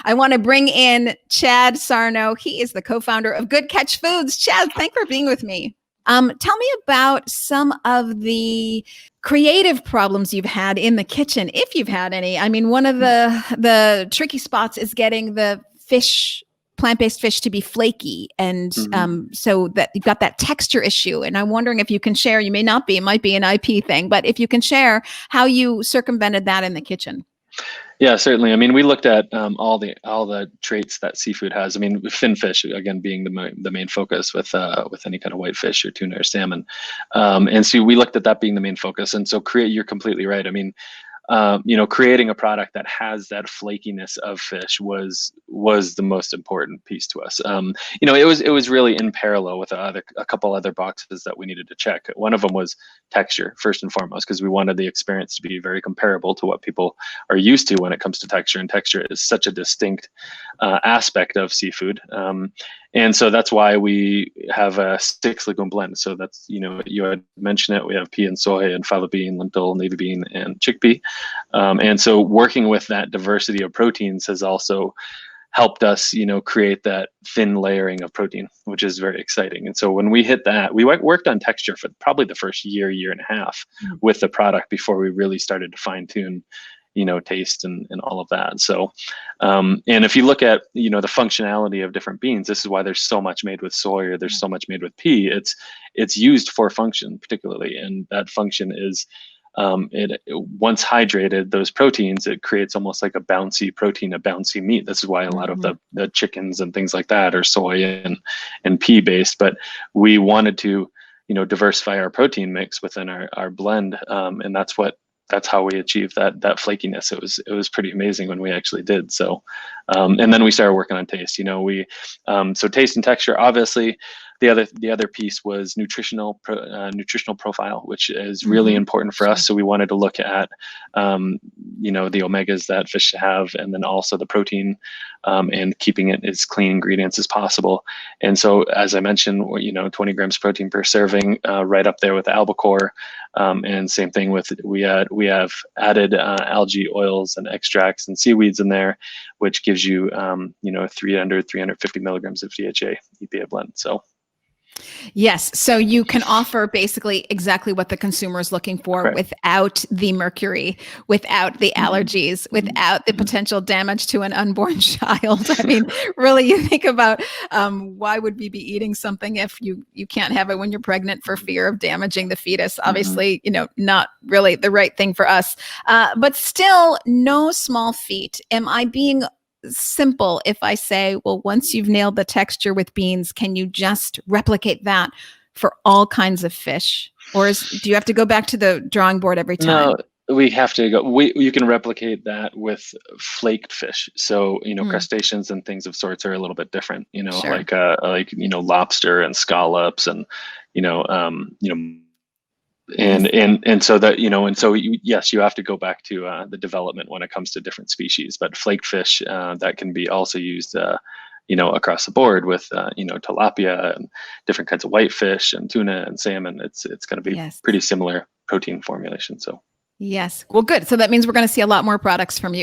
I want to bring in Chad Sarno. He is the co-founder of Good Catch Foods. Chad, thanks for being with me. Tell me about some of the creative problems you've had in the kitchen, if you've had any. I mean, one of the tricky spots is getting the plant-based fish to be flaky. And so that you've got that texture issue. And I'm wondering if you can share, you may not be, it might be an IP thing, but if you can share how you circumvented that in the kitchen. Yeah, certainly. I mean, we looked at all the traits that seafood has. I mean, fin fish again being the main focus with any kind of white fish or tuna or salmon, and so we looked at that being the main focus. And so you're completely right. I mean, creating a product that has that flakiness of fish was the most important piece to us. It was really in parallel with a couple other boxes that we needed to check. One of them was texture, first and foremost, because we wanted the experience to be very comparable to what people are used to when it comes to texture. And texture is such a distinct aspect of seafood. And so that's why we have a 6 legume blend. So that's, you had mentioned it. We have pea and soy and fava bean, lentil, navy bean, and chickpea. And so working with that diversity of proteins has also helped us, create that thin layering of protein, which is very exciting. And so when we hit that, we worked on texture for probably the first year and a half with the product before we really started to fine tune taste and all of that. So, and if you look at, the functionality of different beans, this is why there's so much made with soy or there's so much made with pea. It's used for function particularly. And that function is, once hydrated, those proteins, it creates almost like a bouncy protein, a bouncy meat. This is why a lot of the chickens and things like that are soy and pea based, but we wanted to, diversify our protein mix within our blend. And that's how we achieved that flakiness. It was pretty amazing when we actually did. So, and then we started working on taste. So taste and texture. Obviously, the other piece was nutritional profile, which is really important for us. So we wanted to look at the omegas that fish have, and then also the protein, and keeping it as clean ingredients as possible. And so, as I mentioned, 20 grams protein per serving, right up there with albacore. And same thing with we have added algae oils and extracts and seaweeds in there, which gives you 350 milligrams of DHA EPA blend. So. Yes. So you can offer basically exactly what the consumer is looking for, correct, without the mercury, without the allergies, without the potential damage to an unborn child. I mean, really, you think about why would we be eating something if you can't have it when you're pregnant for fear of damaging the fetus? Obviously, not really the right thing for us. But still, no small feat. Am I being simple if I say, well, once you've nailed the texture with beans, can you just replicate that for all kinds of fish? Or do you have to go back to the drawing board every time? No, we have to go. You can replicate that with flaked fish. So, crustaceans and things of sorts are a little bit different, sure, like lobster and scallops and, and so that, yes, you have to go back to the development when it comes to different species, but flaked fish that can be also used across the board with tilapia and different kinds of whitefish and tuna and salmon. It's going to be pretty similar protein formulation. So yes, well, good. So that means we're going to see a lot more products from you.